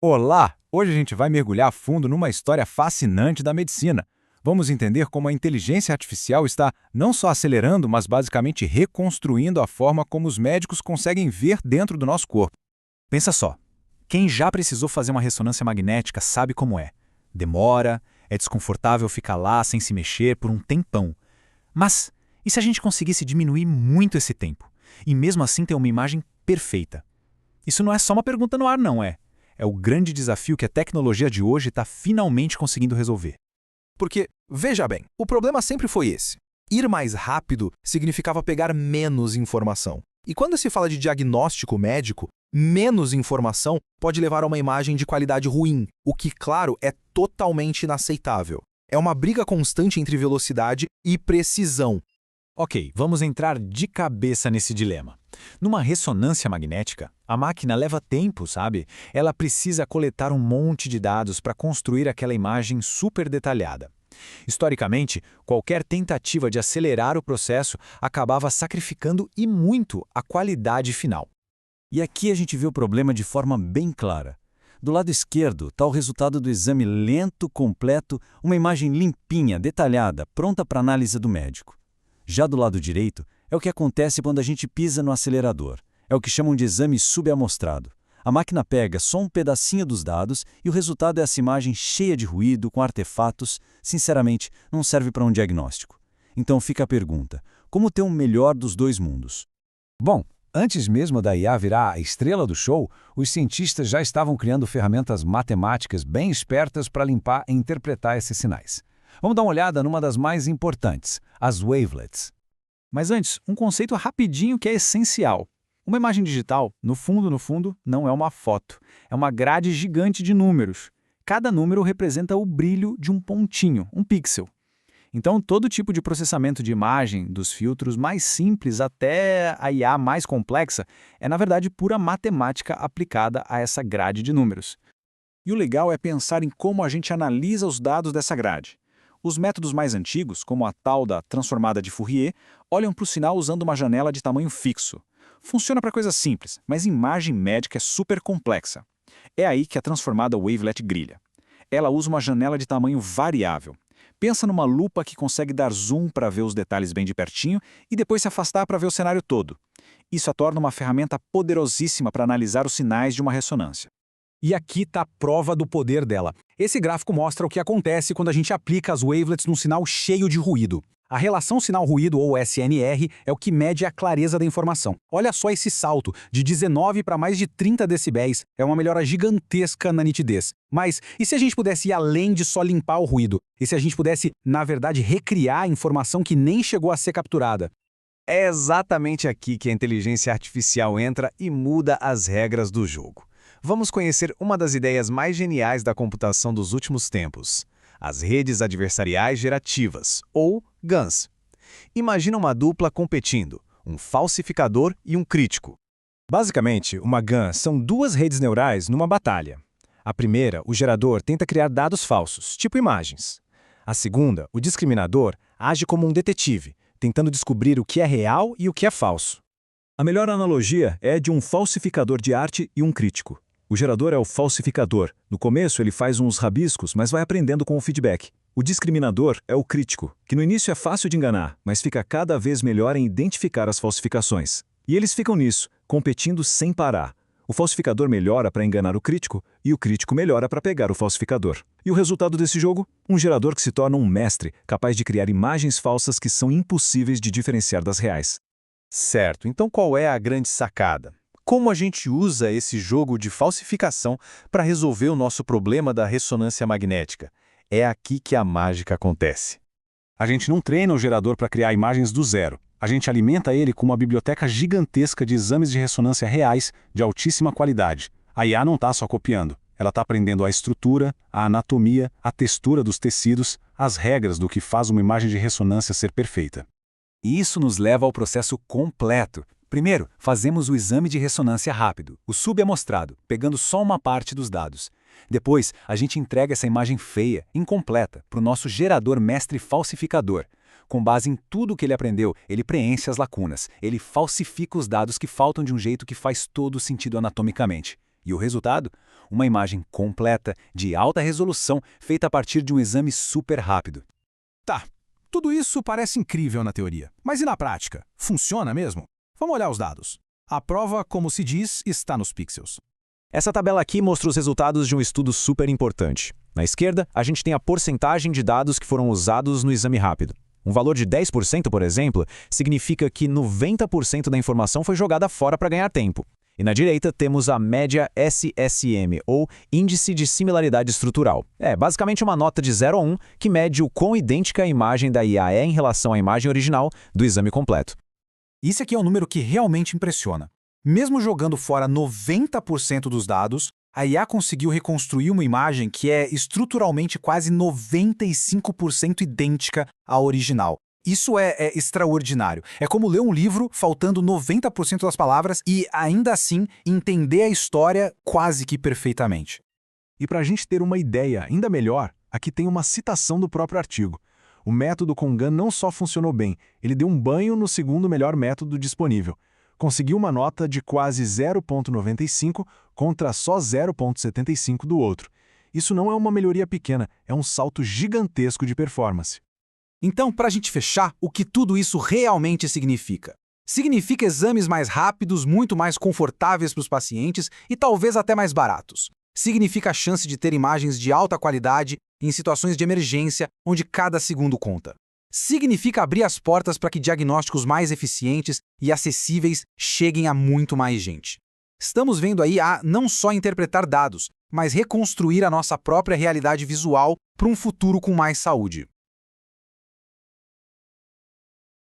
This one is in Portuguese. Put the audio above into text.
Olá! Hoje a gente vai mergulhar a fundo numa história fascinante da medicina. Vamos entender como a inteligência artificial está não só acelerando, mas basicamente reconstruindo a forma como os médicos conseguem ver dentro do nosso corpo. Pensa só, quem já precisou fazer uma ressonância magnética sabe como é. Demora, é desconfortável ficar lá sem se mexer por um tempão. Mas e se a gente conseguisse diminuir muito esse tempo? E mesmo assim ter uma imagem perfeita? Isso não é só uma pergunta no ar, não é? É o grande desafio que a tecnologia de hoje está finalmente conseguindo resolver. Porque, veja bem, o problema sempre foi esse. Ir mais rápido significava pegar menos informação. E quando se fala de diagnóstico médico, menos informação pode levar a uma imagem de qualidade ruim, o que, claro, é totalmente inaceitável. É uma briga constante entre velocidade e precisão. Ok, vamos entrar de cabeça nesse dilema. Numa ressonância magnética, a máquina leva tempo, sabe? Ela precisa coletar um monte de dados para construir aquela imagem super detalhada. Historicamente, qualquer tentativa de acelerar o processo acabava sacrificando e muito a qualidade final. E aqui a gente vê o problema de forma bem clara. Do lado esquerdo está o resultado do exame lento, completo, uma imagem limpinha, detalhada, pronta para análise do médico. Já do lado direito, é o que acontece quando a gente pisa no acelerador. É o que chamam de exame subamostrado. A máquina pega só um pedacinho dos dados e o resultado é essa imagem cheia de ruído, com artefatos. Sinceramente, não serve para um diagnóstico. Então fica a pergunta, como ter um melhor dos dois mundos? Bom, antes mesmo da IA virar a estrela do show, os cientistas já estavam criando ferramentas matemáticas bem espertas para limpar e interpretar esses sinais. Vamos dar uma olhada numa das mais importantes, as wavelets. Mas antes, um conceito rapidinho que é essencial. Uma imagem digital, no fundo, não é uma foto. É uma grade gigante de números. Cada número representa o brilho de um pontinho, um pixel. Então, todo tipo de processamento de imagem, dos filtros mais simples até a IA mais complexa, é na verdade pura matemática aplicada a essa grade de números. E o legal é pensar em como a gente analisa os dados dessa grade. Os métodos mais antigos, como a tal da transformada de Fourier, olham para o sinal usando uma janela de tamanho fixo. Funciona para coisas simples, mas imagem médica é super complexa. É aí que a transformada wavelet brilha. Ela usa uma janela de tamanho variável. Pensa numa lupa que consegue dar zoom para ver os detalhes bem de pertinho e depois se afastar para ver o cenário todo. Isso a torna uma ferramenta poderosíssima para analisar os sinais de uma ressonância. E aqui está a prova do poder dela. Esse gráfico mostra o que acontece quando a gente aplica as wavelets num sinal cheio de ruído. A relação sinal-ruído, ou SNR, é o que mede a clareza da informação. Olha só esse salto, de 19 para mais de 30 decibéis. É uma melhora gigantesca na nitidez. Mas e se a gente pudesse ir além de só limpar o ruído? E se a gente pudesse, na verdade, recriar a informação que nem chegou a ser capturada? É exatamente aqui que a inteligência artificial entra e muda as regras do jogo. Vamos conhecer uma das ideias mais geniais da computação dos últimos tempos, as redes adversariais gerativas, ou GANs. Imagina uma dupla competindo, um falsificador e um crítico. Basicamente, uma GAN são duas redes neurais numa batalha. A primeira, o gerador, tenta criar dados falsos, tipo imagens. A segunda, o discriminador, age como um detetive, tentando descobrir o que é real e o que é falso. A melhor analogia é de um falsificador de arte e um crítico. O gerador é o falsificador. No começo ele faz uns rabiscos, mas vai aprendendo com o feedback. O discriminador é o crítico, que no início é fácil de enganar, mas fica cada vez melhor em identificar as falsificações. E eles ficam nisso, competindo sem parar. O falsificador melhora para enganar o crítico e o crítico melhora para pegar o falsificador. E o resultado desse jogo? Um gerador que se torna um mestre, capaz de criar imagens falsas que são impossíveis de diferenciar das reais. Certo, então qual é a grande sacada? Como a gente usa esse jogo de falsificação para resolver o nosso problema da ressonância magnética? É aqui que a mágica acontece. A gente não treina o gerador para criar imagens do zero. A gente alimenta ele com uma biblioteca gigantesca de exames de ressonância reais de altíssima qualidade. A IA não está só copiando. Ela está aprendendo a estrutura, a anatomia, a textura dos tecidos, as regras do que faz uma imagem de ressonância ser perfeita. E isso nos leva ao processo completo. Primeiro, fazemos o exame de ressonância rápido, o subamostrado, pegando só uma parte dos dados. Depois, a gente entrega essa imagem feia, incompleta, para o nosso gerador mestre falsificador. Com base em tudo que ele aprendeu, ele preenche as lacunas, ele falsifica os dados que faltam de um jeito que faz todo sentido anatomicamente. E o resultado? Uma imagem completa, de alta resolução, feita a partir de um exame super rápido. Tá, tudo isso parece incrível na teoria. Mas e na prática? Funciona mesmo? Vamos olhar os dados. A prova, como se diz, está nos pixels. Essa tabela aqui mostra os resultados de um estudo super importante. Na esquerda, a gente tem a porcentagem de dados que foram usados no exame rápido. Um valor de 10%, por exemplo, significa que 90% da informação foi jogada fora para ganhar tempo. E na direita temos a média SSM, ou Índice de Similaridade Estrutural. É basicamente uma nota de 0 a 1 que mede o quão idêntica a imagem da IA é em relação à imagem original do exame completo. Isso aqui é um número que realmente impressiona. Mesmo jogando fora 90% dos dados, a IA conseguiu reconstruir uma imagem que é estruturalmente quase 95% idêntica à original. Isso é extraordinário. É como ler um livro faltando 90% das palavras e, ainda assim, entender a história quase que perfeitamente. E para a gente ter uma ideia ainda melhor, aqui tem uma citação do próprio artigo. O método Congan não só funcionou bem, ele deu um banho no segundo melhor método disponível. Conseguiu uma nota de quase 0,95 contra só 0,75 do outro. Isso não é uma melhoria pequena, é um salto gigantesco de performance. Então, para a gente fechar, o que tudo isso realmente significa? Significa exames mais rápidos, muito mais confortáveis para os pacientes e talvez até mais baratos. Significa a chance de ter imagens de alta qualidade em situações de emergência, onde cada segundo conta. Significa abrir as portas para que diagnósticos mais eficientes e acessíveis cheguem a muito mais gente. Estamos vendo aí a não só interpretar dados, mas reconstruir a nossa própria realidade visual para um futuro com mais saúde.